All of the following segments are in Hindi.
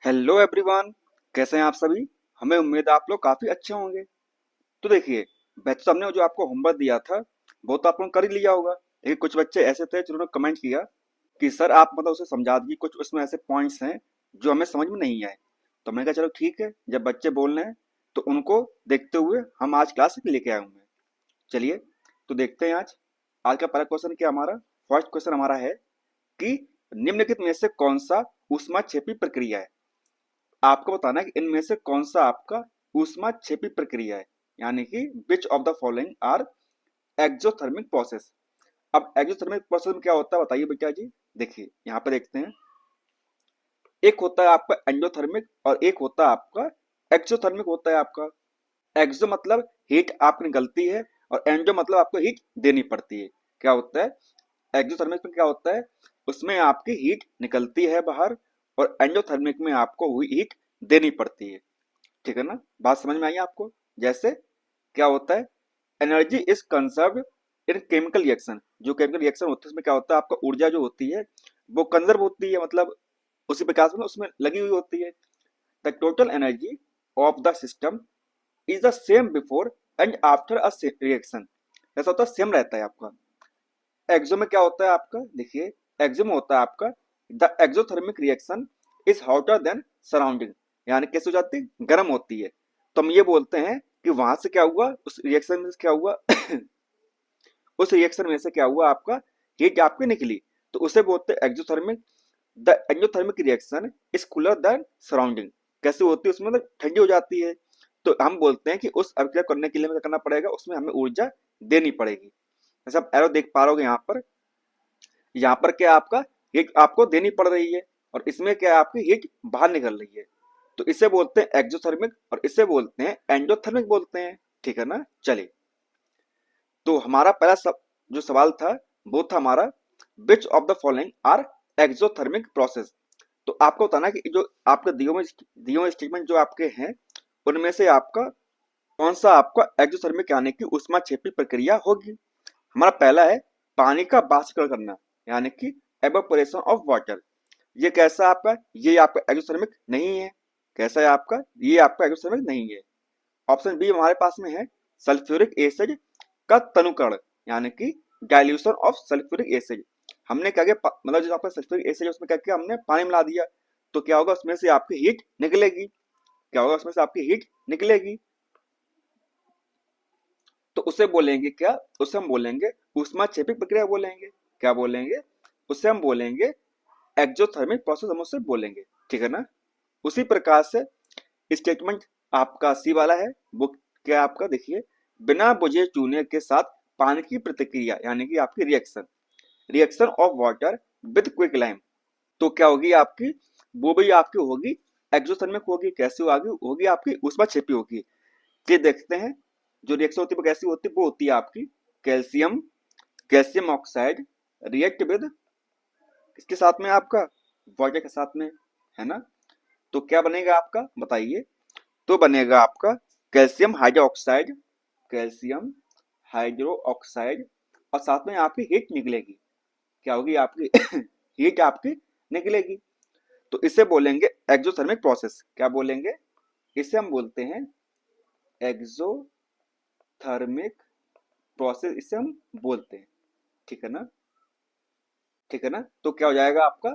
Hello everyone. कैसे हैं आप सभी। हमें उम्मीद है आप लोग काफी अच्छे होंगे। तो देखिए, वैसे तो हमने जो आपको होमवर्क दिया था वो तो आप लोगों ने कर ही लिया होगा, लेकिन कुछ बच्चे ऐसे थे जिन्होंने कमेंट किया कि सर आप मतलब उसे समझा दीजिए, कुछ उसमें ऐसे पॉइंट्स हैं जो हमें समझ में नहीं आए। तो मैंने कहा चलो ठीक है, जब बच्चे बोल रहे हैं तो उनको देखते हुए हम आज क्लास लेके आए हुए हैं। चलिए तो देखते हैं आज का पहला क्वेश्चन क्या हमारा। फर्स्ट क्वेश्चन हमारा है कि निम्नलिखित में से कौन सा ऊष्माक्षेपी प्रक्रिया है। आपको बताना है कि इनमें से कौन सा आपका ऊष्माक्षेपी प्रक्रिया है, यानी कि which of the following are exothermic process. अब एक्सोथर्मिक प्रोसेस में क्या होता है बताइए बेटा जी। देखिए यहाँ पे देखते हैं, एक होता है आपका एंडोथर्मिक और एक होता है आपका एक्सोथर्मिक होता है आपका। एक्सो मतलब हीट आपकी निकलती है और एंडो मतलब आपको हीट देनी पड़ती है। क्या होता है एक्सोथर्मिक में, क्या होता है उसमें आपकी हीट निकलती है बाहर और एंडोथर्मिक में आपको हुई हीट देनी पड़ती है। ठीक है ना, बात समझ में आई आपको। जैसे क्या होता है, energy is conserve in chemical reaction. जो केमिकल रिएक्शन होते हैं उसमें क्या होता है, आपका ऊर्जा जो होती है वो कंजर्व होती है, मतलब उसी प्रकार से उसमें लगी हुई होती है। The total energy of the system is the same before and after a reaction. ऐसा होता है, सेम रहता है आपका। एक्सो में क्या होता है आपका, देखिए एक्सो में होता है आपका the exothermic reaction is hotter then surrounding. यानी कैसे हो जाती है, गर्म होती है। तो हम ये बोलते हैं कि वहां से क्या हुआ, उस रिएक्शन में से क्या हुआ उस रिएक्शन में से क्या हुआ आपका, हीट आपकी निकली। तो उसे बोलते हैं exothermic. The exothermic reaction is cooler than surrounding. कैसे होती है, उसमें मतलब ठंडी हो जाती है। तो हम बोलते हैं कि उस अभिक्रिया करने के लिए हमें क्या करना पड़ेगा, उसमें हमें ऊर्जा देनी पड़ेगी। जैसे आप एरो देख पा रहे हो यहाँ पर, यहाँ पर क्या आपका हीट आपको देनी पड़ रही है और इसमें क्या है आपकी हीट बाहर निकल रही है। तो इसे बोलते हैं एक्सोथर्मिक और इसे बोलते हैं एंडोथर्मिक बोलते हैं। ठीक है ना, चलिए। तो हमारा पहला जो सवाल था वो था हमारा, which of the following are exothermic process. तो आपको बताना कि जो आपके दियो में स्टेटमेंट जो आपके हैं उनमें से आपका कौन सा आपका एक्सोथर्मिक यानी कि ऊष्माक्षेपी प्रक्रिया होगी। हमारा पहला है पानी का बाष्पीकरण करना, यानी कि एवापोरेशन ऑफ वाटर। ये कैसा आपका, ये आपका एक्सोथर्मिक नहीं है। कैसा है आपका, ये आपका एक्सोथर्मिक नहीं है। ऑप्शन बी हमारे पास में है सल्फ्यूरिक एसिड का तनुकरण, यानी कि डाइल्यूशन ऑफ सल्फ्यूरिक एसिड। हमने क्या किया, मतलब जो आपका सल्फ्यूरिक एसिड है उसमें क्या किया, हमने पानी मिला दिया। तो क्या होगा, उसमें से आपकी हीट निकलेगी। क्या होगा, उसमें से आपकी हीट निकलेगी। तो उसे बोलेंगे क्या, उसे हम बोलेंगे ऊष्माक्षेपी प्रक्रिया बोलेंगे। क्या बोलेंगे, उसे हम बोलेंगे एक्सोथर्मिक प्रोसेस, हम उससे बोलेंगे। ठीक है ना। उसी प्रकार से स्टेटमेंट आपका सी वाला है, वो क्या आपका देखिए, बिना बुझे चूने के साथ पानी की प्रतिक्रिया, यानी कि आपकी reaction, reaction of water with quick lime. तो क्या होगी आपकी, वो भी आपकी होगी एक्सोथर्मिक होगी। कैसी होगी, होगी आपकी ऊष्माक्षेपी होगी। ये देखते हैं, जो रिएक्शन होती है वो कैसी होती है, वो होती है आपकी calcium, calcium oxide react with किसके साथ में, आपका वाटर के साथ में, है ना। तो क्या बनेगा आपका बताइए, तो बनेगा आपका calcium hydro oxide, calcium hydro oxide, और साथ में आपकी हीट निकलेगी। क्या होगी आपकी हीट आपकी निकलेगी। तो इसे बोलेंगे एक्सोथर्मिक प्रोसेस। क्या बोलेंगे, इसे हम बोलते हैं एक्सोथर्मिक प्रोसेस, इसे हम बोलते हैं। ठीक है ना, ठीक है ना। तो क्या हो जाएगा आपका,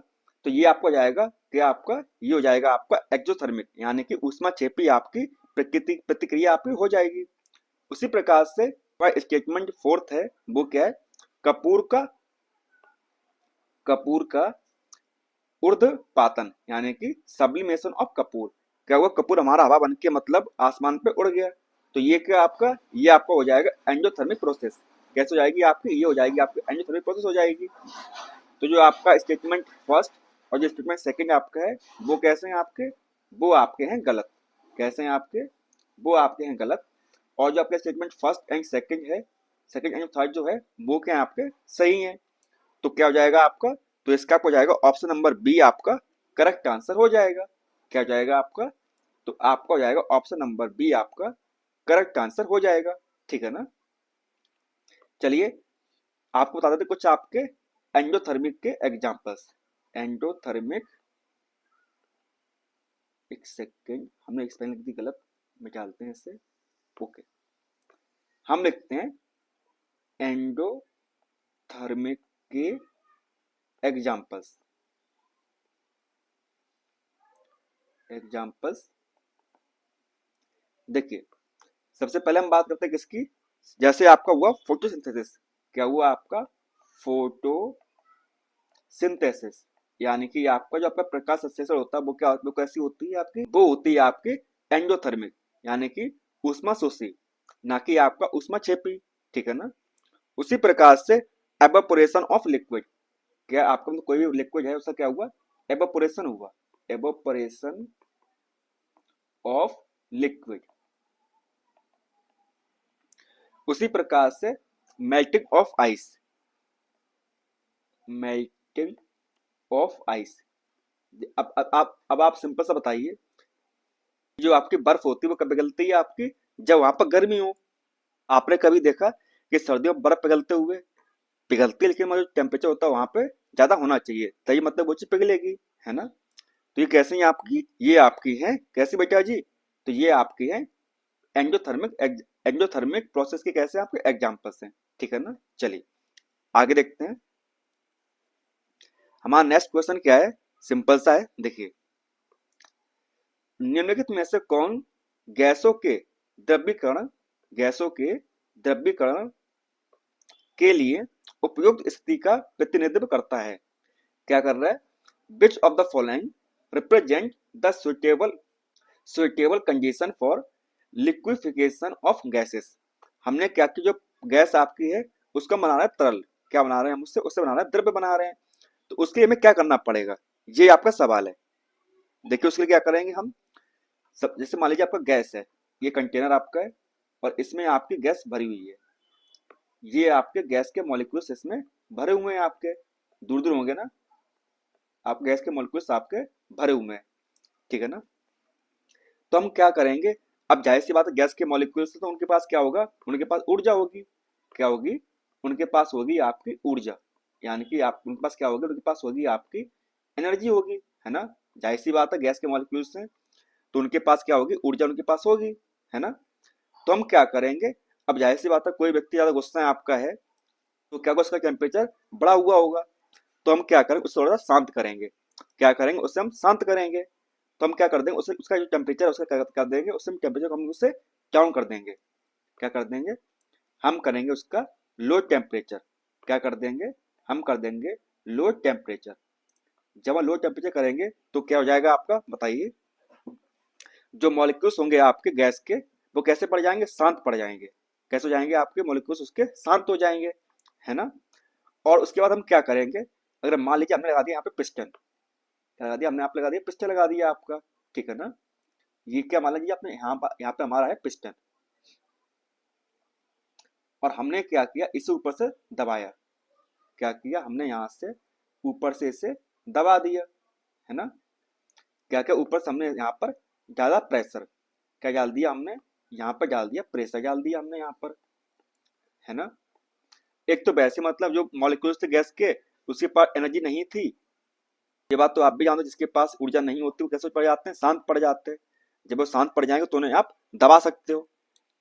तो ये आपको हो जाएगा क्या आपका, ये हो जाएगा आपका एक्सोथर्मिक, यानी कि ऊष्माक्षेपी आपकी प्रकृति प्रतिक्रिया आपकी हो जाएगी। उसी प्रकार से स्टेटमेंट फोर्थ है, वो क्या है, कपूर का कपूर का ऊर्ध्वपातन, यानी कि सब्लिमेशन ऑफ कपूर। क्या हुआ, कपूर हमारा हवा बन के मतलब आसमान पे उड़ गया। तो ये क्या आपका, ये आपका हो जाएगा एंडोथर्मिक प्रोसेस। कैसे हो जाएगी आपकी, ये हो जाएगी आपकी एंडोथर्मिक प्रोसेस हो जाएगी। तो जो आपका स्टेटमेंट फर्स्ट और जो स्टेटमेंट सेकंड आपका है वो कैसे हैं आपके, वो आपके हैं गलत। कैसे हैं आपके, वो आपके हैं गलत। और जो आपका स्टेटमेंट फर्स्ट एंड सेकंड है, सेकंड एंड थर्ड जो है वो क्या है आपके सही है। तो क्या हो जाएगा आपका, तो इसका हो जाएगा ऑप्शन नंबर बी आपका करेक्ट आंसर हो जाएगा। क्या हो जाएगा आपका, तो आपका हो जाएगा ऑप्शन नंबर बी आपका करेक्ट आंसर हो जाएगा। ठीक है ना। चलिए आपको बता देते कुछ आपके एंडोथर्मिक के एग्जांपल्स। एंडोथर्मिक एक सेकेंड, हमने स्पेलिंग लिख दी गलत, मिटालते हैं इसे। ओके, हम लिखते हैं एंडोथर्मिक के एग्जाम्पल्स। देखिए, सबसे पहले हम बात करते हैं किसकी, जैसे आपका हुआ फोटोसिंथेसिस। क्या हुआ आपका? फोटोसिंथेसिस, यानी कि आपका जो आपका प्रकाश संश्लेषण होता है वो क्या, वो कैसी होती है आपकी? वो होती है आपकी एंडोथर्मिक, यानी कि ऊष्मा शोषी, ना कि आपका ऊष्मा क्षेपी। ठीक है ना? उसी प्रकार से एवापोरेशन ऑफ लिक्विड, क्या आपका मतलब कोई भी लिक्विड है उसका क्या हुआ? एवापोरेशन हुआ, एवापोरेशन ऑफ लिक्विड। उसी प्रकार से melting of ice, melting of ice. अब आप सिंपल सा बताइए, जो आपकी बर्फ होती है वो कब पिघलती है आपकी? जब वहां पर गर्मी हो। आपने कभी देखा कि सर्दियों में बर्फ पिघलते हुए? पिघलती है, लेकिन जो टेम्परेचर होता है वहां पे ज्यादा होना चाहिए, तभी मतलब वो चीज पिघलेगी, है ना? तो ये कैसी है आपकी? ये आपकी है कैसी बेटा जी? तो ये आपकी है एंडोथर्मिक, एंडोथर्मिक प्रोसेस के कैसे आपके एग्जांपल्स हैं। ठीक है ना? चलिए आगे देखते हैं। हमारा नेक्स्ट क्वेश्चन क्या है? सिंपल सा है, देखिए, निम्नलिखित में से कौन गैसों के द्रवीकरण, गैसों के द्रवीकरण के लिए उपयुक्त स्थिति का प्रतिनिधित्व करता है? क्या कर रहा है? विच of the following represent the suitable condition for liquefaction of gases. हमने क्या की, जो गैस आपकी है उसका बना रहा है तरल, क्या बना रहे हैं हम उससे? उससे बना रहे हैं द्रव्य बना रहे हैं। तो उसके लिए हमें क्या करना पड़ेगा, ये आपका सवाल है। देखिए उसके लिए क्या करेंगे हम, सब जैसे मान लीजिए आपका गैस है, ये कंटेनर आपका है और इसमें आपकी गैस भरी हुई है। ये आपके गैस के मॉलिक्यूल्स इसमें भरे हुए हैं, आपके दूर दूर होंगे ना, आप गैस के मॉलिक्यूल्स आपके भरे हुए हैं। ठीक है ना? तो हम क्या करेंगे, अब जाहिर सी बात है गैस के मॉलिक्यूल्स तो उनके पास क्या होगा, उनके पास ऊर्जा होगी। क्या होगी? उनके पास होगी आपकी ऊर्जा, यानी कि आप उनके पास क्या होगी, उनके पास होगी आपकी एनर्जी होगी, है ना? जाहिर सी बात है गैस के मॉलिक्यूल्स हैं तो उनके पास क्या होगी, ऊर्जा उनके पास होगी, है ना? तो हम क्या करेंगे, अब जाहिर सी बात है कोई व्यक्ति ज्यादा गुस्सा है आपका है तो क्या होगा, उसका टेम्परेचर बढ़ा हुआ होगा। तो हम क्या करेंगे, उससे थोड़ा सा शांत करेंगे। क्या करेंगे, उससे हम शांत करेंगे। तो हम क्या कर देंगे, उसे उसका जो टेम्परेचर है उसका क्या कर देंगे, उससे हम टेम्परेचर को हम उससे डाउन कर देंगे। क्या कर देंगे, हम करेंगे उसका लो टेम्परेचर। क्या कर देंगे, हम कर देंगे लो टेम्परेचर। जब हम लो टेम्परेचर करेंगे तो क्या हो जाएगा आपका, बताइए? जो मॉलिक्यूल्स होंगे आपके गैस के वो कैसे पड़ जाएंगे, शांत पड़ जाएंगे। कैसे हो जाएंगे आपके मॉलिक्यूल्स, उसके शांत हो जाएंगे, है ना? और उसके बाद हम क्या करेंगे, अगर मान लीजिए हमने लगा दिया यहाँ पे पिस्टन, क्या लगा दिया हमने, आप लगा दिया पिस्टन लगा दिया आपका। ठीक है ना? ये क्या मान लीजिए आपने यहाँ पे हमारा है पिस्टन, और हमने क्या किया, इसे ऊपर से दबाया। क्या किया हमने, यहाँ से ऊपर से इसे दबा दिया, है ना? क्या क्या ऊपर से हमने यहाँ पर डाला प्रेशर। क्या डाल दिया हमने, यहाँ पर डाल दिया प्रेशर, डाल दिया हमने यहाँ पर, है ना? एक तो वैसे मतलब जो मॉलिक्यूल्स थे गैस के, उसके पास एनर्जी नहीं थी। ये बात तो आप भी जानते हो, जिसके पास ऊर्जा नहीं होती वो कैसे पड़ जाते हैं, शांत पड़ जाते हैं। जब वो शांत पड़ जाएंगे तो उन्हें आप दबा सकते हो।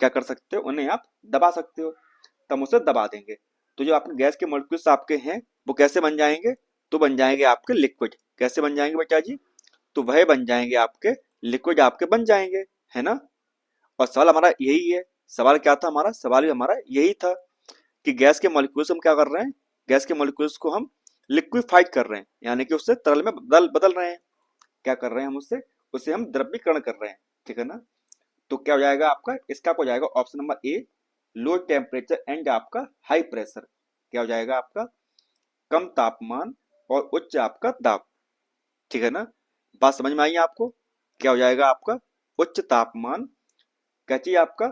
क्या कर सकते हो, उन्हें आप दबा सकते हो। तब उसे दबा देंगे तो जो आपके गैस के मॉलिक्यूल्स आपके हैं वो कैसे बन जाएंगे, तो बन जाएंगे आपके लिक्विड। कैसे बन जाएंगे बेटा जी, तो वह बन जाएंगे आपके लिक्विड, आपके बन जाएंगे, है ना? और सवाल हमारा यही है। सवाल क्या था हमारा, सवाल भी हमारा यही था कि गैस के मॉलिक्यूल्स हम क्या कर रहे हैं, गैस के मॉलिक्यूल्स को हम लिक्विफाइड कर रहे हैं, यानी कि उससे तरल में बदल बदल रहे हैं। क्या कर रहे हैं हम उससे, उसे हम द्रवीकरण कर रहे हैं। ठीक है ना? तो क्या हो जाएगा आपका, इसका हो जाएगा option number A, low temperature and आपका हाई प्रेशर। क्या हो जाएगा आपका, कम तापमान और उच्च आपका दाब। ठीक है ना? बात समझ में आई है आपको? क्या हो जाएगा आपका, उच्च तापमान, क्या चाहिए आपका,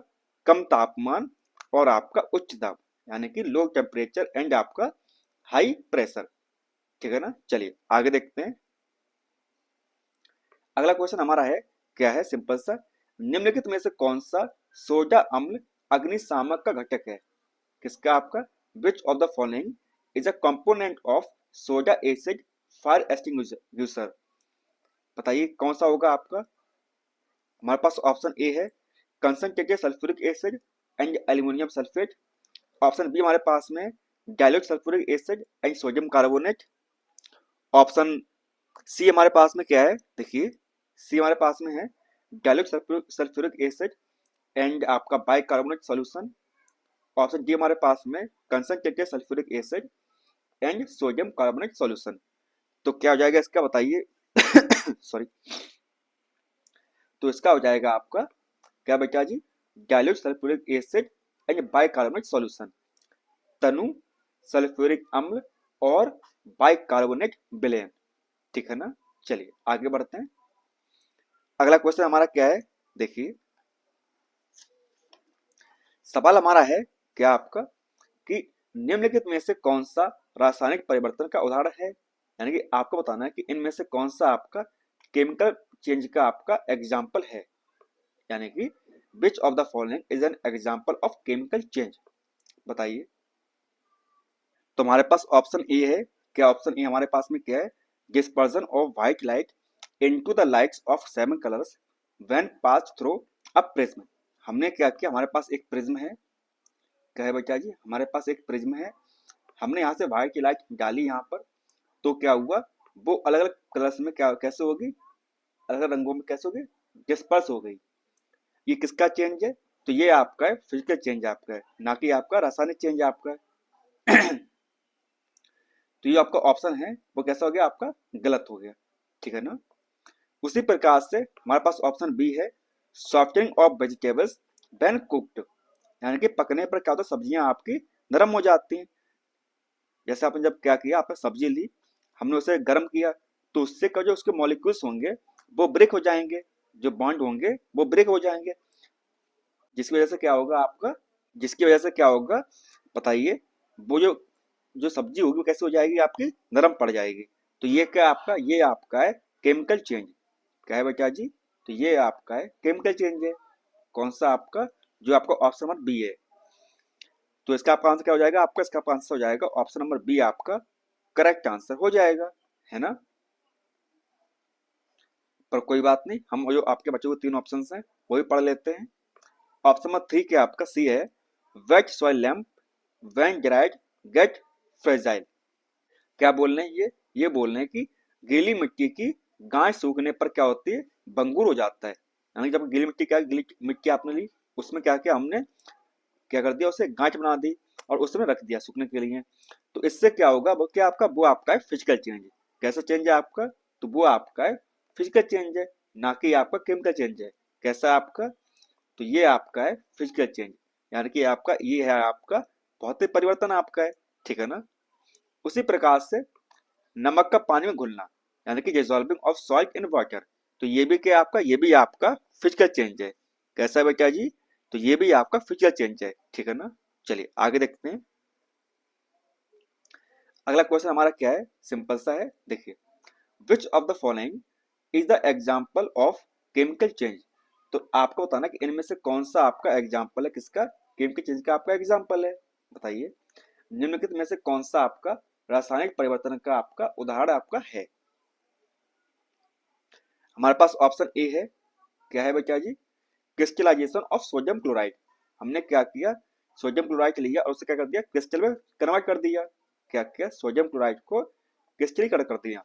कम तापमान और आपका उच्च दाब, यानी कि लो टेम्परेचर एंड आपका हाई प्रेशर। ठीक है ना? चलिए आगे देखते हैं। अगला क्वेश्चन हमारा है, क्या है, सिंपल सा, निम्नलिखित में से कौन सा सोडा अम्ल अग्निशामक का घटक है? किसका आपका, विच of the following is a component of soda acid fire extinguisher. बताइए कौन सा होगा आपका, हमारे पास ऑप्शन ए है concentrated sulphuric acid and aluminium sulphate. Option B हमारे पास में dilute sulphuric acid and sodium carbonate. Option C हमारे पास में क्या है, देखिए सी हमारे पास में है डाइल्यूट सल्फ्यूरिक एसिड एंड आपका बाइकार्बोनेट सॉल्यूशन। ऑप्शन डी हमारे पास में concentrated sulphuric acid and sodium carbonate solution. तो क्या हो जाएगा इसका बताइए सॉरी। तो इसका हो जाएगा आपका क्या बेटा जी, dilute sulphuric acid and bicarbonate solution, तनु सल्फ्यूरिक अम्ल और बाइकार्बोनेट विलयन। ठीक है ना। चलिए आगे बढ़ते हैं। अगला क्वेश्चन हमारा क्या है, देखिए सवाल हमारा है क्या आपका कि निम्नलिखित में से कौन सा रासायनिक परिवर्तन का उदाहरण है, यानी कि आपको बताना है कि इनमें से कौन सा आपका केमिकल चेंज का आपका एग्जाम्पल है, यानी कि which of the following is an example of chemical change, बताइए। तो हमारे पास ऑप्शन ए है, क्या ऑप्शन ए हमारे पास में क्या है, dispersion of white light into the lights off seven colours when pass through a prism. हमने क्या किया, हमारे पास एक प्रिज्म है, क्या है बेटा जी, हमारे पास एक प्रिज्म है, हमने यहाँ से व्हाइट की लाइट डाली यहाँ पर, तो क्या हुआ, वो अलग अलग कलर्स में क्या कैसे होगी, अलग अलग रंगों में कैसे होगी, डिस्पर्स हो गई। ये किसका चेंज है, तो ये आपका है फिजिकल चेंज आपका है, ना कि आपका रासायनिक चेंज आपका है तो ये आपका ऑप्शन है वो कैसा हो गया आपका, गलत हो गया। ठीक है ना। उसी प्रकार से हमारे पास ऑप्शन बी है softening of vegetables when cooked, यानी कि पकने पर क्या होता है, सब्जियां आपकी नरम हो जाती हैं। जैसे आपने जब क्या किया, आपने सब्जी ली, हमने उसे गर्म किया, तो उससे क्या जो उसके मॉलिक्यूल्स होंगे वो ब्रेक हो जाएंगे, जो बॉन्ड होंगे वो ब्रेक हो जाएंगे, जिसकी वजह से क्या होगा आपका, जिसकी वजह से क्या होगा बताइए, वो जो जो सब्जी होगी वो कैसे हो जाएगी आपकी, नरम पड़ जाएगी। तो ये क्या आपका, ये आपका है केमिकल चेंज, क्या है बेटा जी, तो ये आपका है केमिकल चेंज है। कौन सा आपका, जो आपका ऑप्शन नंबर बी है। तो इसका आपका आंसर क्या हो जाएगा आपका, इसका आंसर हो जाएगा ऑप्शन नंबर बी आपका करेक्ट आंसर हो जाएगा, है ना। पर कोई बात नहीं, हम जो आपके बच्चों को तीन ऑप्शन हैं वो भी पढ़ लेते हैं। ऑप्शन नंबर थ्री क्या आपका सी है, wet soil lump when dried get fragile. क्या बोल रहे हैं ये बोल रहे हैं कि गीली मिट्टी की गांठ सूखने पर क्या होती है, बंगुर हो जाता है। यानी जब गीली मिट्टी, क्या गीली मिट्टी आपने ली, उसमें क्या किया हमने, क्या कर दिया, उसे गांठ बना दी और उसमें रख दिया सूखने के लिए। तो इससे क्या होगा, वो क्या आपका, वो आपका है फिजिकल चेंज। कैसा चेंज है आपका, तो वो आपका है फिजिकल चेंज है, ना कि आपका केमिकल चेंज है। कैसा आपका, तो ये आपका है फिजिकल चेंज, यानी कि आपका ये है आपका भौतिक परिवर्तन आपका है। ठीक है ना। उसी प्रकार से नमक का पानी में घुलना, यानी कि dissolving of salt in water, तो ये भी क्या आपका, ये भी आपका फिजिकल चेंज है। कैसा बेटा जी, तो ये भी आपका फिजिकल चेंज है। ठीक है ना। चलिए आगे देखते हैं। अगला क्वेश्चन हमारा क्या है, सिंपल सा है, देखिए विच of the following is the example of chemical change. तो आपको बताना कि इनमें से कौन सा आपका एग्जाम्पल है, किसका, केमिकल चेंज का आपका एग्जाम्पल है, बताइए। निम्नलिखित में से कौन सा आपका रासायनिक परिवर्तन का आपका उदाहरण आपका है। हमारे पास ऑप्शन ए है, क्या है बेटा जी, क्रिस्टलाइजेशन ऑफ सोडियम क्लोराइड। हमने क्या किया, सोडियम क्लोराइड लिया और उसे क्या कर दिया, क्रिस्टल में कन्वर्ट कर दिया। क्या किया, सोडियम क्लोराइड को क्रिस्टलीकरण कर दिया।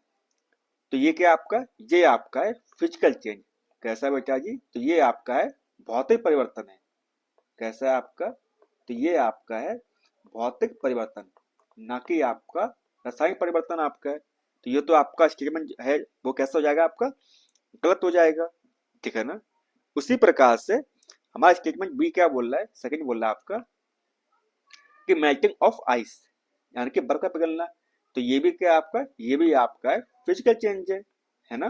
तो ये क्या आपका, ये आपका है फिजिकल चेंज। कैसा बेटा जी, तो ये आपका है भौतिक परिवर्तन है। कैसा है आपका, तो ये आपका है भौतिक परिवर्तन, ना कि आपका रासायनिक परिवर्तन आपका है। तो ये तो आपका स्टेटमेंट है वो कैसा हो जाएगा आपका, गलत हो जाएगा। ठीक है ना। उसी प्रकार से हमारा स्टेटमेंट बी क्या बोल रहा है, सेकंड बोल रहा है आपका कि मेल्टिंग ऑफ आइस, यानी कि बर्फ का पिघलना, तो ये भी क्या आपका, ये भी आपका है फिजिकल चेंज है ना।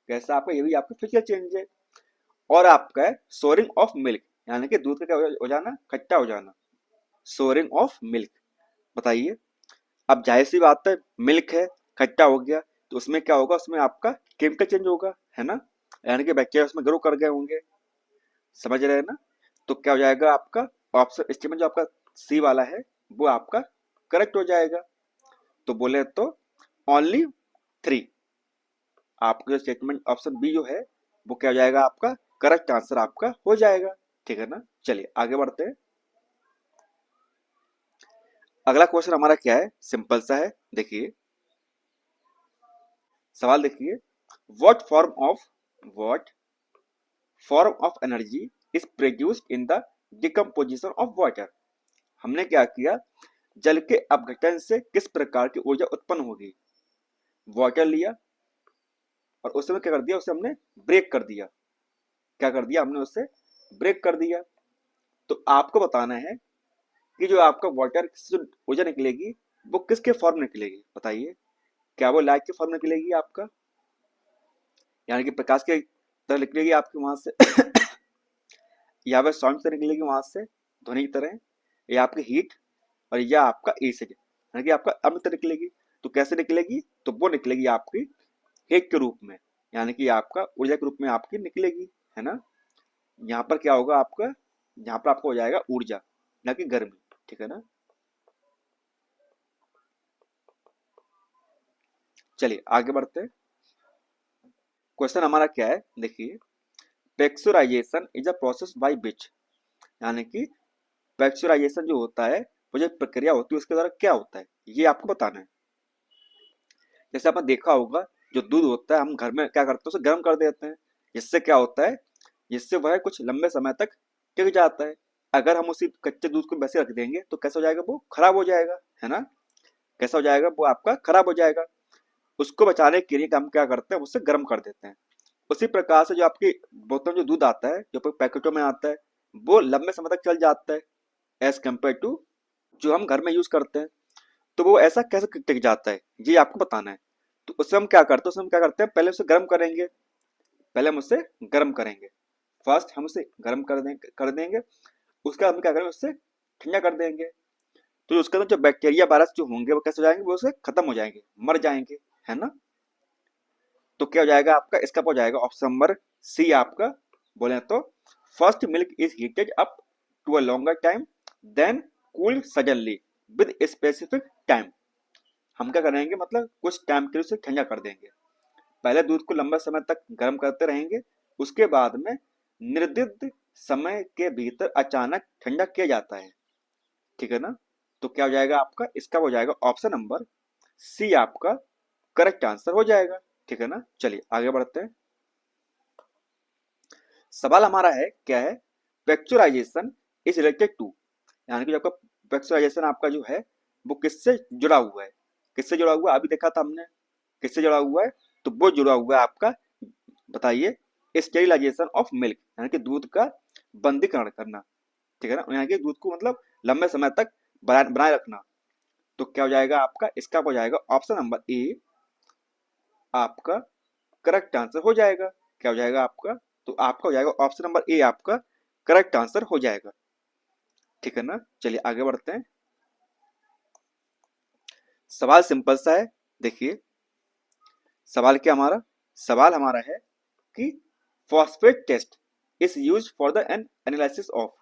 कैसा आपका, ये भी आपका फिजिकल चेंज है। और आपका है सोरिंग ऑफ मिल्क, यानी कि दूध का क्या हो जाना, खट्टा हो जाना, सोरिंग ऑफ मिल्क। बताइए, अब जाहिर सी बात है, मिल्क है, खट्टा हो गया, तो उसमें क्या होगा, उसमें आपका केमिकल चेंज होगा, है ना, यानी कि बैक्टीरिया उसमें ग्रो कर गए होंगे, समझ रहे हैं ना। तो क्या हो जाएगा आपका ऑप्शन स्टेटमेंट जो आपका सी वाला है वो आपका करेक्ट हो जाएगा। तो बोले तो ओनली थ्री, आपका स्टेटमेंट ऑप्शन बी जो है वो क्या हो जाएगा आपका, करेक्ट आंसर आपका हो जाएगा। ठीक है ना, चलिए आगे बढ़ते हैं। अगला क्वेश्चन हमारा क्या है, सिंपल सा है, देखिए सवाल देखिए, what what form of energy is produced in the decomposition of water. हमने क्या किया, जल के अपघटन से किस प्रकार की ऊर्जा उत्पन्न होगी। वाटर लिया और उस समय क्या कर दिया, उसे हमने ब्रेक कर दिया। क्या कर दिया हमने, उससे ब्रेक कर दिया। तो आपको बताना है कि जो आपका वाटर से जो ऊर्जा निकलेगी वो किसके फॉर्म निकलेगी, बताइए। क्या वो लाइट के फॉर्म निकलेगी आपका, यानी कि प्रकाश के तरह निकलेगी आपके वहां से या वह साउंड से निकलेगी वहां से, ध्वनि की तरह, या आपकी हीट, और या आपका एसिड यानी कि आपका अम्ल निकलेगी। तो कैसे निकलेगी, तो वो निकलेगी आपकी हीट के रूप में, यानी कि आपका ऊर्जा के रूप में आपकी निकलेगी, है ना। यहाँ पर क्या होगा आपका, यहाँ पर आपको हो जाएगा ऊर्जा, ना कि गर्मी। ठीक है ना, चलिए आगे बढ़ते हैं। क्वेश्चन हमारा क्या है, देखिए, pressurisation is a process by which, यानी कि प्रेशराइजेशन जो होता है वो जो प्रक्रिया होती है उसके द्वारा क्या होता है, ये आपको बताना है। जैसे आपने देखा होगा, जो दूध होता है हम घर में क्या करते हैं, उसे गर्म कर देते हैं। जिससे क्या होता है, जिससे वह कुछ लंबे समय तक टिक जाता है। अगर हम उसी कच्चे दूध को वैसे रख देंगे तो कैसा हो जाएगा, वो खराब हो जाएगा, है ना। कैसा हो जाएगा, वो आपका खराब हो जाएगा। उसको बचाने के लिए हम क्या करते हैं, उससे गर्म कर देते हैं। उसी प्रकार से जो आपकी बोतल में जो दूध आता है, जो पैकेटों में आता है, वो लंबे समय तक चल जाता है एज कम्पेयर टू जो हम घर में यूज करते हैं। तो वो ऐसा कैसे टिक जाता है, ये आपको बताना है। तो उससे हम क्या करते हैं, उससे हम क्या करते हैं, पहले उसे गर्म करेंगे। पहले हम उसे गर्म करेंगे, फर्स्ट हम उसे गर्म कर देंगे। उसका हम क्या करेंगे, उससे ठंडा कर देंगे। तो उसके अंदर जो बैक्टीरिया वायरस जो होंगे वो कैसे हो जाएंगे, वो उससे खत्म हो जाएंगे, मर जाएंगे, है ना। तो क्या हो जाएगा आपका, इसका हो जाएगा ऑप्शन नंबर सी आपका। बोले तो first milk is heated up to a longer time, then cool suddenly with specific time. हम क्या करेंगे, मतलब कुछ टाइम के लिए उसे ठंडा कर देंगे। पहले दूध को लंबा समय तक गर्म करते रहेंगे, उसके बाद में निर्दिष्ट समय के भीतर अचानक ठंडा किया जाता है। ठीक है ना। तो क्या हो जाएगा आपका, इसका हो जाएगा ऑप्शन नंबर सी आपका करेक्ट आंसर हो जाएगा। ठीक है ना, चलिए आगे बढ़ते हैं। सवाल हमारा है क्या है, पेक्चुराइजेशन इज रिलेटेड टू, यानी कि जो आपका पेक्चुराइजेशन आपका जो है वो किससे जुड़ा हुआ है। किससे जुड़ा हुआ है, अभी देखा था हमने, किससे जुड़ा हुआ है, तो वो जुड़ा हुआ है आपका, बताइए, स्टेरिलाइजेशन ऑफ मिल्क, यानी कि दूध का बंदीकरण करना। ठीक है ना, यानी कि दूध को मतलब लंबे समय तक बनाए रखना। तो क्या हो जाएगा आपका, इसका हो जाएगा ऑप्शन नंबर ए आपका करेक्ट आंसर हो जाएगा। क्या हो जाएगा आपका, तो आपका हो जाएगा ऑप्शन नंबर ए आपका करेक्ट आंसर हो जाएगा। ठीक है ना, चलिए आगे बढ़ते हैं। सवाल सिंपल सा है, देखिए सवाल क्या हमारा, सवाल हमारा है कि phosphate test is use for the an analysis of,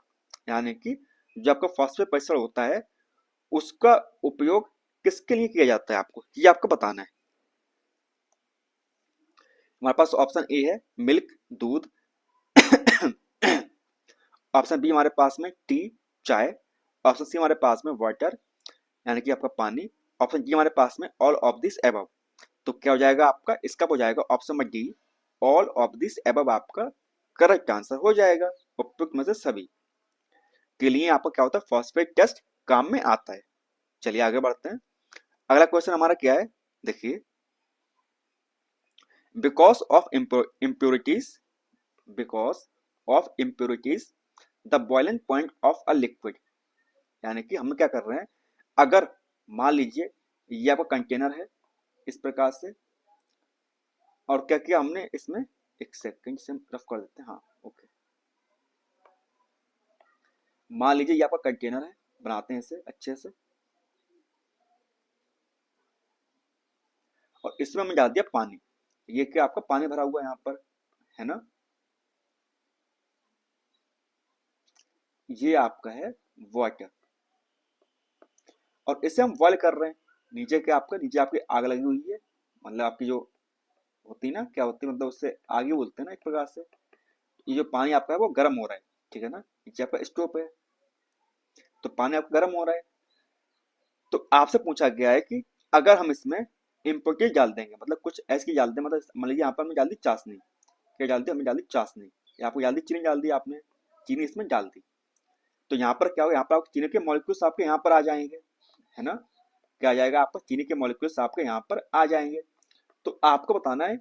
यानी कि जो आपका फॉस्फेट परीक्षण होता है उसका उपयोग किसके लिए किया जाता है, आपको ये आपको बताना है। हमारे पास ऑप्शन ए है मिल्क, दूध। ऑप्शन बी हमारे पास में टी, चाय। ऑप्शन सी हमारे पास में वाटर, यानी कि आपका पानी। ऑप्शन डी हमारे पास में ऑल ऑफ दिस एबव। तो क्या हो जाएगा आपका, इसका हो जाएगा option number D, all of this above आपका करेक्ट आंसर हो जाएगा। उपयुक्त में से सभी के लिए आपका क्या होता है, फॉस्फेट टेस्ट काम में आता है। चलिए आगे बढ़ते हैं। अगला क्वेश्चन हमारा क्या है, देखिए, because of impurities because of impurities the boiling point of a liquid, यानी कि हम क्या कर रहे हैं, अगर मान लीजिए ये आपका कंटेनर है इस प्रकार से, और क्या किया हमने इसमें, एक सेकंड से रफ कर देते हैं, हाँ ओके। मान लीजिए ये आपका कंटेनर है, बनाते हैं इसे अच्छे से, और इसमें हमने डाल दिया पानी। ये क्या आपका पानी भरा हुआ है यहाँ पर, है ना। ये आपका है वाटर, और इसे हम बॉयल कर रहे हैं। नीचे क्या आपका, नीचे आपकी आग लगी हुई है, मतलब आपकी जो होती है ना, क्या होती है मतलब उससे आगे बोलते हैं ना एक प्रकार से। ये जो पानी आपका है वो गर्म हो रहा है, ठीक है ना, नीचे आपका स्टोव है, तो पानी आपका गर्म हो रहा है। तो आपसे पूछा गया है कि अगर हम इसमें इम्पोर्टेज डाल देंगे, मतलब कुछ ऐसी चीज डाल दें, मतलब मान लीजिए यहाँ पर हमने डाल दी चाशनी, क्या डाल दी, हमने डाल दी चाशनी, या आपको डाल दी चीनी, डाल दी आपने चीनी इसमें डाल दी, तो यहाँ पर क्या होगा, यहाँ पर आपको चीनी के मॉलिक्यूल्स आपके यहाँ पर आ जाएंगे, है ना, क्या आ जाएगा आपका, चीनी के मॉलिक्यूल्स आपके यहाँ पर आ जाएंगे। तो आपको बताना है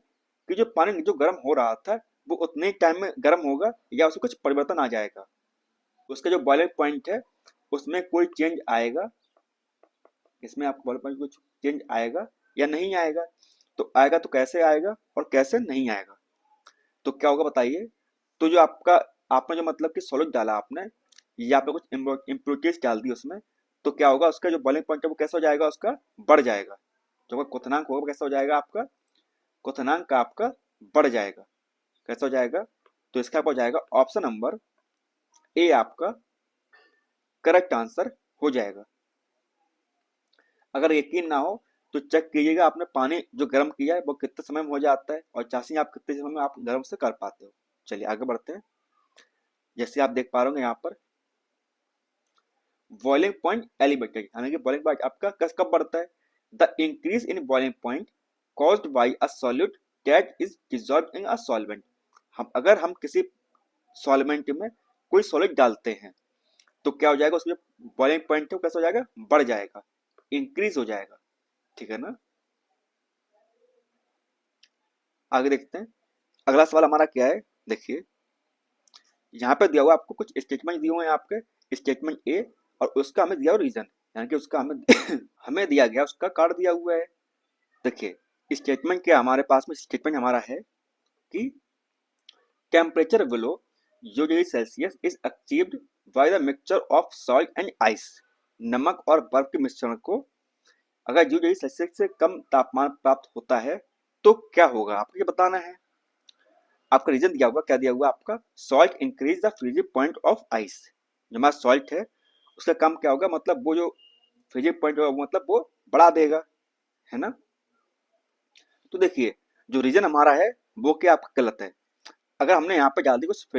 कि जो पानी जो गर्म हो रहा था वो उतने टाइम में गर्म होगा या उसमें कुछ परिवर्तन आ जाएगा, उसका जो बॉइलिंग पॉइंट है उसमें कोई चेंज आएगा, इसमें आपको बॉइलिंग पॉइंट कुछ चेंज आएगा या नहीं आएगा। तो आएगा तो कैसे आएगा और कैसे नहीं आएगा, तो क्या होगा बताइए। तो जो आपका, आपने जो मतलब कि सॉलिड डाला आपने, या आपने कुछ इम्प्योरिटीज डाल दी उसमें, तो क्या होगा, उसका जो बॉइलिंग पॉइंट है वो कैसा हो जाएगा, उसका बढ़ जाएगा, जो क्वथनांक होगा वो कैसा हो जाएगा आपका, क्वथनांक आपका बढ़ जाएगा, कैसा हो जाएगा। तो इसका हो जाएगा ऑप्शन नंबर ए आपका करेक्ट आंसर हो जाएगा। अगर यकीन ना हो तो चेक कीजिएगा आपने पानी जो गर्म किया है वो कितने समय में हो जाता है, और चाशनी आप कितने समय में आप गर्म से कर पाते हो। चलिए आगे बढ़ते हैं। जैसे आप देख पा रहे होंगे यहाँ पर बॉइलिंग पॉइंट एलिवेटेड, यानी कि बॉइलिंग पॉइंट आपका कब बढ़ता है, the increase in boiling point caused by a solute that is dissolved in a solvent. हम अगर हम किसी सॉल्वेंट में कोई सॉलिड डालते हैं तो क्या हो जाएगा, उसमें बॉइलिंग पॉइंट है वो कैसा हो जाएगा, बढ़ जाएगा, इंक्रीज हो जाएगा, ठीक है ना। आगे देखते हैं। अगला सवाल हमारा क्या है, देखिए यहाँ पे दिया हुआ आपको कुछ स्टेटमेंट दिए हुए हैं आपके, स्टेटमेंट ए, और उसका हमें दिया हुआ रीजन, यानी कि उसका हमें हमें दिया गया उसका कार्ड दिया हुआ है। देखिए स्टेटमेंट क्या हमारे पास में, स्टेटमेंट हमारा है कि temperature below 0 degree Celsius is achieved by the mixture of salt and ice. नमक और बर्फ के मिश्रण को अगर 0 डिग्री सेल्सियस से कम तापमान प्राप्त होता है तो क्या होगा, आपको ये बताना है। आपका रीजन दिया हुआ, क्या दिया हुआ आपका, salt increase the freezing point of ice. जो हमारा सॉल्ट है उसका कम क्या होगा, मतलब वो जो फ्रीजिंग पॉइंट होगा मतलब वो बढ़ा देगा, है ना। तो देखिए जो रीजन हमारा है वो क्या आपका गलत है। अगर हमने यहाँ पे डाल दी कुछ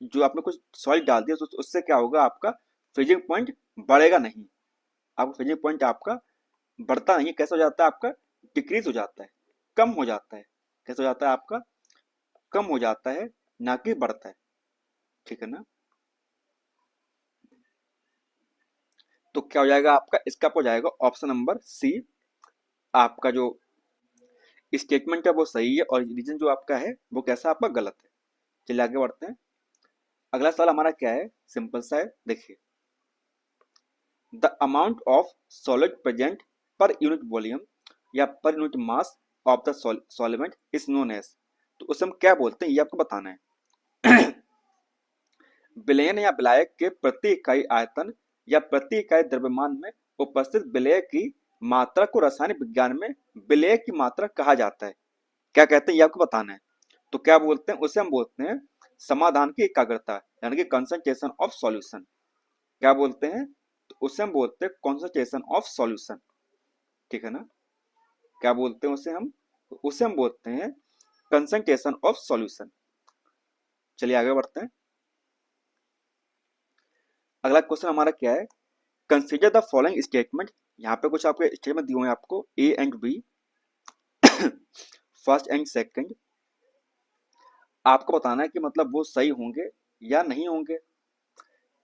जो आपने कुछ सॉल्ट डाल दिया तो उससे क्या होगा, आपका फ्रीजिंग पॉइंट बढ़ेगा नहीं, आपका फ्रीजिंग पॉइंट आपका बढ़ता नहीं है, कैसा हो जाता है आपका, डिक्रीज हो जाता है, कम हो जाता है, कैसा हो जाता है आपका, कम हो जाता है, ना कि बढ़ता है, ठीक है ना। तो क्या हो जाएगा आपका, इसका हो जाएगा ऑप्शन नंबर सी, आपका जो स्टेटमेंट है वो सही है और रीजन जो आपका है वो कैसा आपका गलत है। चलिए आगे बढ़ते हैं। अगला सवाल हमारा क्या है, सिंपल सा है, देखिए the amount of solid present per unit volume या per unit mass of the solvent is known as. तो उसे हम क्या बोलते हैं ये आपको बताना है। विलयन या विलायक के प्रति इकाई आयतन या प्रति इकाई द्रव्यमान में उपस्थित विलय की मात्रा को रासायनिक विज्ञान में विलय की मात्रा कहा जाता है। क्या कहते हैं ये आपको बताना है। तो क्या बोलते हैं, उसे हम बोलते हैं समाधान की एकाग्रता, यानी कि कंसंट्रेशन ऑफ सॉल्यूशन। क्या बोलते हैं, तो उसे हम बोलते हैं कंसंट्रेशन ऑफ सॉल्यूशन, ठीक है ना। क्या बोलते हैं उसे हम, तो उसे हम बोलते हैं कंसंट्रेशन ऑफ सॉल्यूशन। चलिए आगे बढ़ते हैं। अगला क्वेश्चन हमारा क्या है, कंसीडर द फॉलोइंग स्टेटमेंट। यहाँ पे कुछ आपके स्टेटमेंट दिए हुए हैं आपको, A and B, first and second. आपको बताना है कि मतलब वो सही होंगे या नहीं होंगे।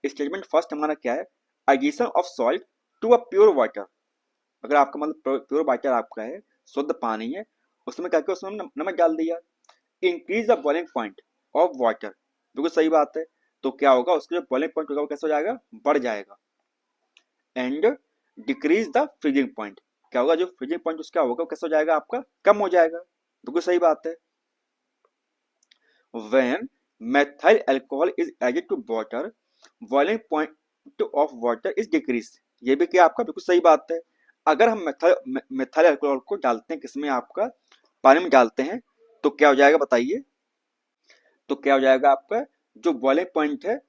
स्टेटमेंट फर्स्ट हमारा क्या है, addition of salt to a pure water. अगर आपका मतलब प्योर वाटर आपका है, शुद्ध पानी है, उसमें क्या किया, उसमें नमक डाल दिया। Increase the boiling point of water, बिल्कुल सही बात है। तो क्या होगा, उसका जो बॉइलिंग पॉइंट होगा वो कैसा हो जाएगा, बढ़ जाएगा। And decrease the freezing point, क्या होगा, जो फ्रीजिंग पॉइंट उसका होगा वो कैसा हो जाएगा, आपका कम हो जाएगा, बिल्कुल सही बात है। When methyl alcohol is added to water boiling point of water is decreased। ये भी क्या आपका बिल्कुल सही बात है। अगर हम मेथाइल अल्कोहल को डालते हैं किसमें, आपका पानी में डालते हैं, तो क्या हो जाएगा बताइए। तो क्या हो जाएगा, आपका जो बॉइलिंग पॉइंट है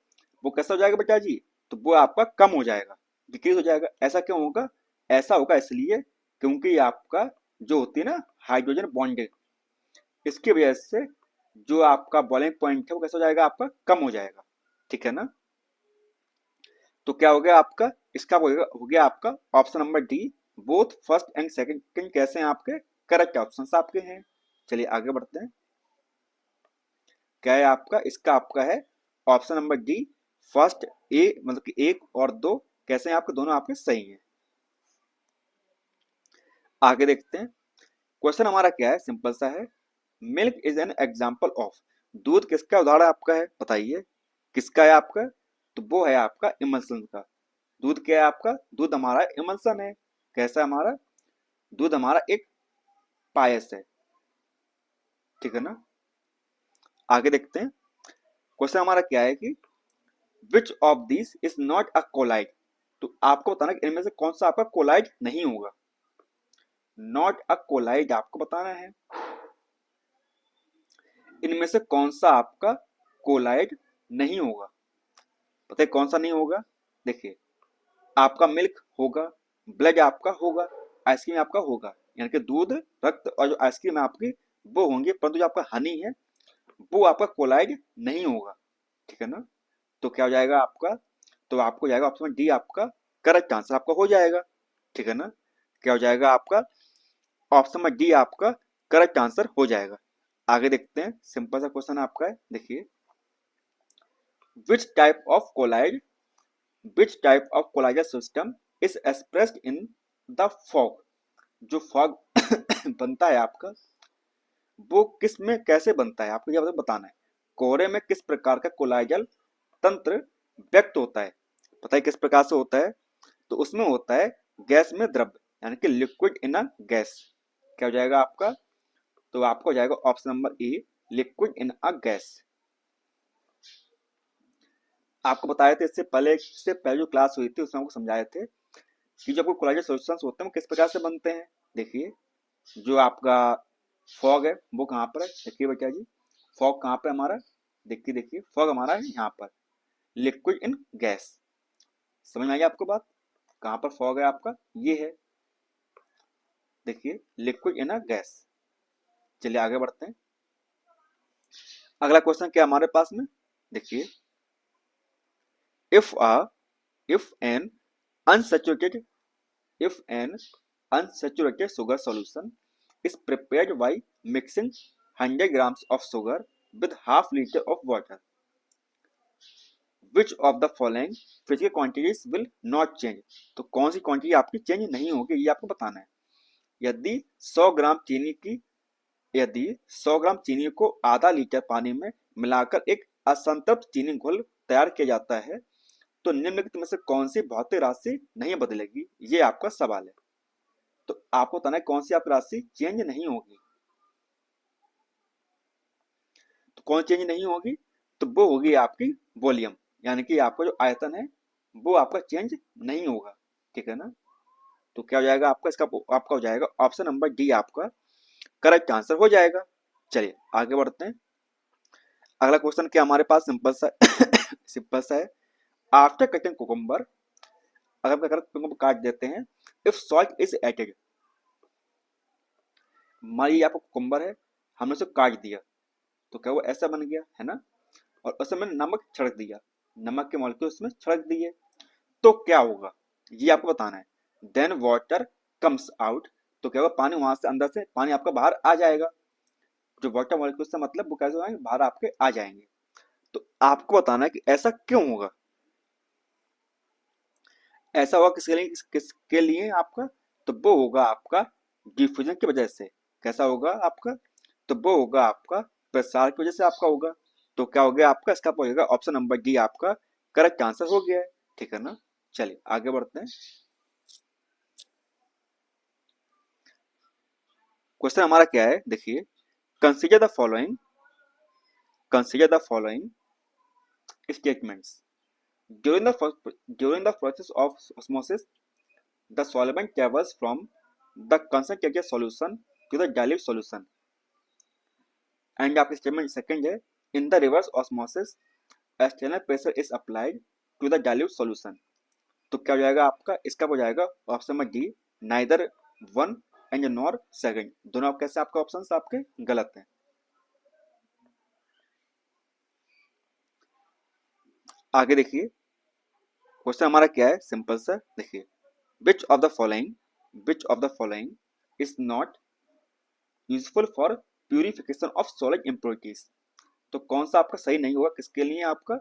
वो कैसा हो जाएगा बेटा जी, तो वो आपका कम हो जाएगा, डिक्रीज हो जाएगा। ऐसा क्यों होगा, ऐसा होगा इसलिए क्योंकि आपका जो होती है ना हाइड्रोजन बॉन्डिंग, इसकी वजह से जो आपका बॉइलिंग पॉइंट है वो कैसा हो जाएगा, आपका कम हो जाएगा। ठीक है ना। तो क्या हो गया आपका, इसका हो गया आपका option number D. Both first and second कैसे हैं आपके, करेक्ट ऑप्शंस आपके हैं। चलिए आगे बढ़ते हैं। क्या है आपका, इसका आपका है option number D. First A मतलब कि एक और दो कैसे हैं आपके, दोनों आपके सही हैं। आगे देखते हैं। क्वेश्चन हमारा क्या है, सिंपल सा है। Milk is an example of. दूध किसका उदाहरण आपका है, बताइए किसका है आपका। तो वो है आपका इमल्सन का। दूध क्या है आपका, दूध हमारा इमल्सन है। कैसा है हमारा, दूध हमारा एक पायस है। ठीक है ना। आगे देखते हैं। क्वेश्चन हमारा क्या है कि which of this is not a colloid. तो आपको बताना कि इनमें से कौन सा आपका कोलाइड नहीं होगा। नॉट अ कोलाइड आपको बताना है, इनमें से कौन सा आपका कोलाइड नहीं होगा। पता है कौन सा नहीं होगा, देखिए आपका मिल्क होगा, ब्लड आपका होगा, आइसक्रीम आपका होगा। यानी कि दूध, रक्त और जो आइसक्रीम है आपकी वो होंगे, परंतु जो आपका हनी है वो आपका कोलाइड नहीं होगा। ठीक है ना। तो क्या हो जाएगा आपका, तो आपको जाएगा ऑप्शन डी आपका करेक्ट आंसर आपका हो जाएगा। ठीक है ना। क्या हो जाएगा आपका, ऑप्शन में डी आपका करेक्ट आंसर हो जाएगा। आगे देखते हैं। सिंपल सा क्वेश्चन आपका है, देखिए which type of colloid, which type of colloidal system is expressed in the fog. जो फॉग बनता है आपका वो किस में कैसे बनता है, आपको यह बताना है। कोहरे में किस प्रकार का कोलाइडल तंत्र व्यक्त होता है। पता है किस प्रकार से होता है, तो उसमें होता है गैस में द्रव्य, यानी कि लिक्विड इन अ गैस। क्या हो जाएगा आपका, तो आपको हो जाएगा option number A, liquid in a gas. आपको बताए थे इससे पहले जो क्लास हुई थी उसमें आपको समझाए थे कि जो आपको कोलाइडल सॉल्यूशंस होते हैं वो किस प्रकार से बनते हैं। देखिए जो आपका फॉग है वो कहाँ पर है, देखिए बेटा जी फॉग कहाँ पे हमारा, देखिए देखिए फॉग हमारा है यहाँ पर, लिक्विड इन गैस। समझ में आई आपको बात, कहाँ पर फॉग है आपका, ये है, देखिए लिक्विड इन अ गैस। चलिए आगे बढ़ते हैं। अगला क्वेश्चन क्या हमारे पास में, देखिए if a if an unsaturated if an unsaturated sugar solution is prepared by mixing 100 grams of sugar with half liter of water, which of the following physical quantities will not change। तो कौन सी क्वांटिटी आपकी चेंज नहीं होगी ये आपको बताना है। यदि 100 ग्राम चीनी की यदि 100 ग्राम चीनी को आधा लीटर पानी में मिलाकर एक असंतृप्त चीनी घोल तैयार किया जाता है तो निम्नलिखित में से कौन सी भौतिक राशि नहीं बदलेगी, ये आपका सवाल है। तो आपको बताना है कौन सी आपकी राशि चेंज नहीं होगी। तो कौन चेंज नहीं होगी, तो वो होगी आपकी वॉल्यूम, यानी कि आपका जो आयतन है वो आपका चेंज नहीं होगा। ठीक है ना। तो क्या हो जाएगा आपका, इसका आपका हो जाएगा ऑप्शन नंबर डी आपका करेक्ट आंसर हो जाएगा। चलिए आगे बढ़ते हैं। अगला क्वेश्चन क्या हमारे पास सिंपल सा सिंपल सा है। आफ्टर कटिंग कुकुम्बर, अगर हम कुकुम्बर काट देते हैं, इफ सॉल्ट इज एडेड। मान लीजिए आपको कुकुम्बर है, हमने उसे काट दिया तो क्या वो ऐसा बन गया है ना, और उसमें मैंने नमक छिड़क दिया, नमक के मॉलिक्यूल उसमें छिड़क दिए, तो क्या होगा ये आपको बताना है। देन वाटर कम्स आउट, तो क्या होगा, पानी वहां से अंदर से पानी आपका बाहर आ जाएगा। जो वाटर मॉलिक्यूल से मतलब वो कैसे आएंगे, बाहर आपके आ जाएंगे। तो आपको बताना है कि ऐसा क्यों होगा। ऐसा होगा किसके लिए आपका, तो वो होगा आपका डिफ्यूजन की वजह से। कैसा होगा आपका, तो वो होगा आपका प्रसार की वजह से आपका होगा। तो क्या हो गया आपका, इसका हो जाएगा ऑप्शन नंबर डी आपका करेक्ट आंसर हो गया है। ठीक है ना। चलिए आगे बढ़ते हैं। क्वेश्चन हमारा क्या है, देखिए consider the following consider the following statements. During the process of osmosis the solvent travels from the concentrated solution to the dilute solution। And आपकी स्टेटमेंट सेकंड है, in the reverse osmosis external pressure is applied to the dilute solution. तो क्या हो जाएगा आपका, इसका हो जाएगा option number D, neither one and nor second. दोनों आप कैसे आपके ऑप्शंस आपके गलत हैं। आगे देखिए, क्वेश्चन हमारा क्या है, सिंपल सा देखिए, विच of the following is not useful for purification of solid impurities. तो कौन सा आपका सही नहीं होगा, किसके लिए आपका,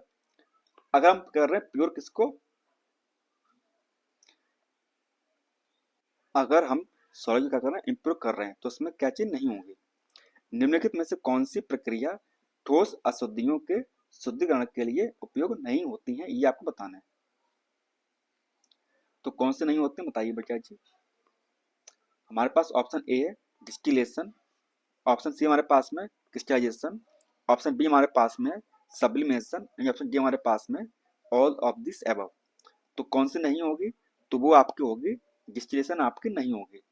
अगर हम कर रहे हैं प्योर किसको, अगर हम सॉलिड का कर रहे हैं इम्प्योर कर रहे हैं तो उसमें क्या चीज नहीं होगी। निम्नलिखित में से कौन सी प्रक्रिया ठोस अशुद्धियों के शुद्धिकरण के लिए उपयोग नहीं होती है, ये आपको बताना है। तो कौन से नहीं होते हैं बताइए बेटा जी। हमारे पास ऑप्शन ए है डिस्टिलेशन, ऑप्शन सी हमारे पास में क्रिस्टलाइजेशन, ऑप्शन बी हमारे पास में सब्लिमेशन, ऑप्शन डी हमारे पास में ऑल ऑफ दिस एबव। तो कौन सी नहीं होगी, तो वो आपकी होगी डिस्टिलेशन, आपकी नहीं होगी,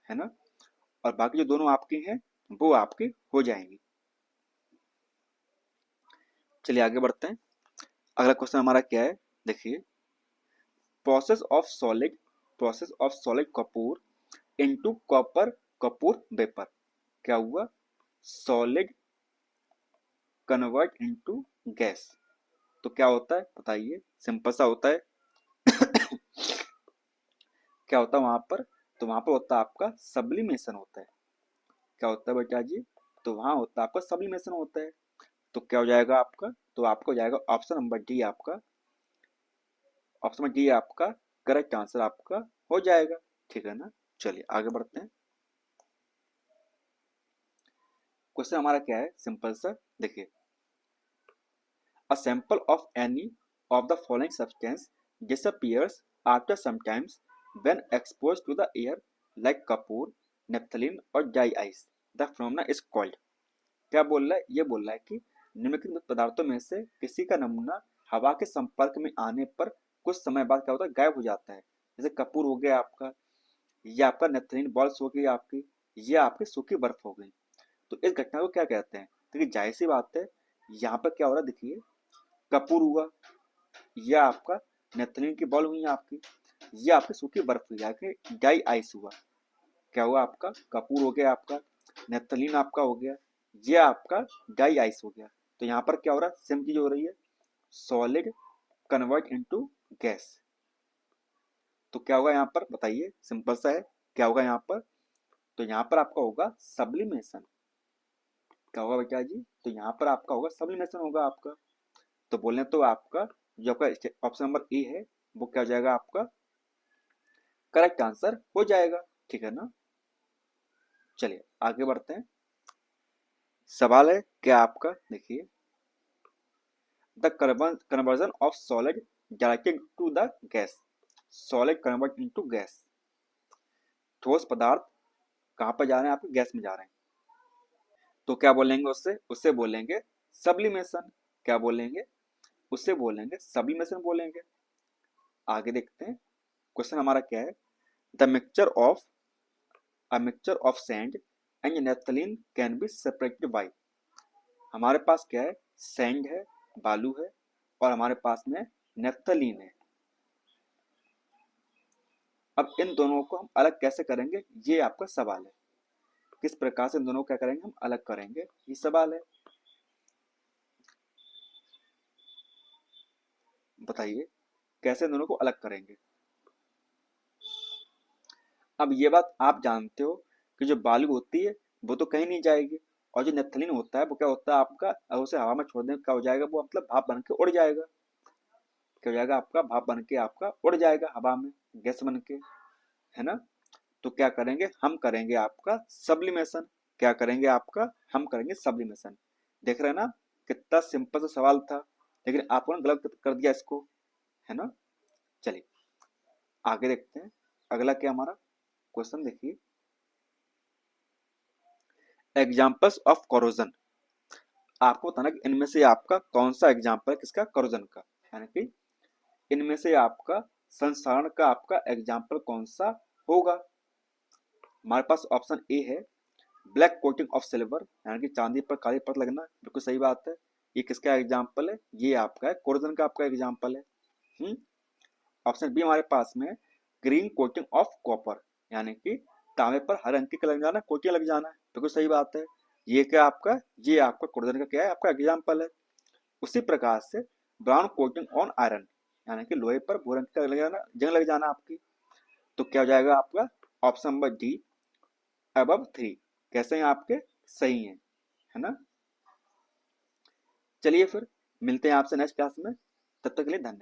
है ना। और बाकी जो दोनों आपकी हैं वो आपकी हो जाएंगी। चलिए आगे बढ़ते हैं। अगला क्वेश्चन हमारा क्या है, देखिए, process of solid process of solid Kapoor into copper Kapoor vapour. क्या हुआ, सॉलिड कन्वर्ट इनटू गैस। तो क्या होता है बताइए, सिंपल सा होता है। क्या होता है वहां पर, तो वहां पर होता है आपका सब्लिमेशन होता है। क्या होता है बेटा जी, तो वहां होता है आपका सब्लिमेशन होता है। तो क्या हो जाएगा आपका, तो आपका हो जाएगा ऑप्शन नंबर डी, आपका ऑप्शन नंबर डी आपका करेक्ट आंसर आपका हो जाएगा, ठीक है ना। चलिए आगे बढ़ते हैं। क्वेश्चन हमारा क्या है, सिंपल सा देखिए, a sample of any of the following substance disappears after sometimes when exposed to the air like Kapoor, नेपथलीन और dry ice. The phenomena is called. क्या बोल रहा है, ये बोल रहा है कि निम्नलिखित पदार्थों में से किसी का नमूना हवा के संपर्क में आने पर कुछ समय बाद क्या होता है, गायब हो जाता है। जैसे कपूर हो गया आपका, ये आपका नेपथलीन बॉल्स हो गई आपकी, ये आपकी सूखी बर्फ हो गई। तो इस घटना को क्या कहते हैं, देखिए जाहिर सी बात है, यहाँ पर क्या हो रहा है देखिए, कपूर हुआ, यह आपका नेपथलीन की बॉल हुई आपकी, ये आपकी सूखी बर्फ हुई, आपके ड्राई आइस हुआ। क्या हुआ आपका, कपूर हो गया आपका, नेपथलीन आपका हो गया, ये आपका ड्राई आइस हो गया। तो यहाँ पर क्या हो रहा है, सेम चीज हो रही है, सॉलिड कन्वर्ट इनटू गैस। तो क्या होगा यहाँ पर बताइए, सिंपल सा है, क्या होगा यहाँ पर, तो यहाँ पर आपका होगा सब्लिमेशन। क्या होगा बेटा जी, तो यहाँ पर आपका होगा सब्लिमेशन होगा आपका। तो बोले तो आपका जो आपका ऑप्शन नंबर ए है वो क्या हो जाएगा आपका करेक्ट आंसर हो जाएगा, ठीक है ना। चलिए आगे बढ़ते हैं। सवाल है क्या आपका, देखिए, the conversion of solid directed to the gas, solid convert into gas. ठोस पदार्थ कहाँ पर जा रहे हैं, आपके गैस में जा रहे हैं। तो क्या बोलेंगे उससे, उससे बोलेंगे सब्लिमेशन। क्या बोलेंगे, उससे बोलेंगे सब्लिमेशन बोलेंगे। आगे देखते हैं, क्वेश्चन हमारा क्या है, the mixture of sand and naphthalene can be separated by. हमारे पास क्या है, सैंड है, बालू है, और हमारे पास में नेफ्थलीन है। अब इन दोनों को हम अलग कैसे करेंगे, ये आपका सवाल है। किस प्रकार से इन दोनों को क्या करेंगे, हम अलग करेंगे, ये सवाल है, बताइए कैसे इन दोनों को अलग करेंगे। अब ये बात आप जानते हो कि जो बालू होती है वो तो कहीं नहीं जाएगी, और जो नेफ्थलीन होता है वो क्या होता है आपका, अगर उसे हवा में छोड़ दें क्या हो जाएगा, वो मतलब भाप बन के उड़ जाएगा। क्या हो जाएगा आपका, भाप बन के आपका उड़ जाएगा हवा में, गैस बन के, है ना। तो क्या करेंगे, हम करेंगे आपका सब्लिमेशन। क्या करेंगे आपका, हम करेंगे सब्लिमेशन। देख रहे हैं ना, कितना सिंपल सा सवाल था, लेकिन आपने गलत कर दिया इसको, है ना। चलिए आगे देखते हैं, अगला क्या हमारा क्वेश्चन देखिए, एग्जाम्पल्स ऑफ कोरोजन। आपको बताना कि इनमें से आपका कौन सा एग्जाम्पल है किसका, कोरोजन का, यानी कि इनमें से आपका संसारण का आपका एग्जाम्पल कौन सा होगा। हमारे पास ऑप्शन ए है ब्लैक कोटिंग ऑफ सिल्वर, यानी कि चांदी पर काली परत लगना, बिल्कुल सही बात है। ये किसका एग्जाम्पल है, ये आपका है कोरोजन का आपका एग्जाम्पल है। हम्म ऑप्शन बी हमारे पास में ग्रीन कोटिंग ऑफ कॉपर, यानी कि तांबे पर हरे रंग की लग जाना, कोटिंग लग जाना, बिल्कुल सही बात है। ये क्या आपका, ये आपका कोरोजन का क्या है, आपका एग्जाम्पल है। उसी प्रकार से ब्राउन कोटिंग ऑन आयरन, यानी कि लोहे पर भूरे रंग का जंग लग जाना आपकी। तो क्या हो जाएगा आपका ऑप्शन नंबर डी, अबव 3। कैसे हैं आपके, सही हैं, है ना। चलिए फिर मिलते हैं आपसे नेक्स्ट क्लास में, तब तक के लिए धन्यवाद।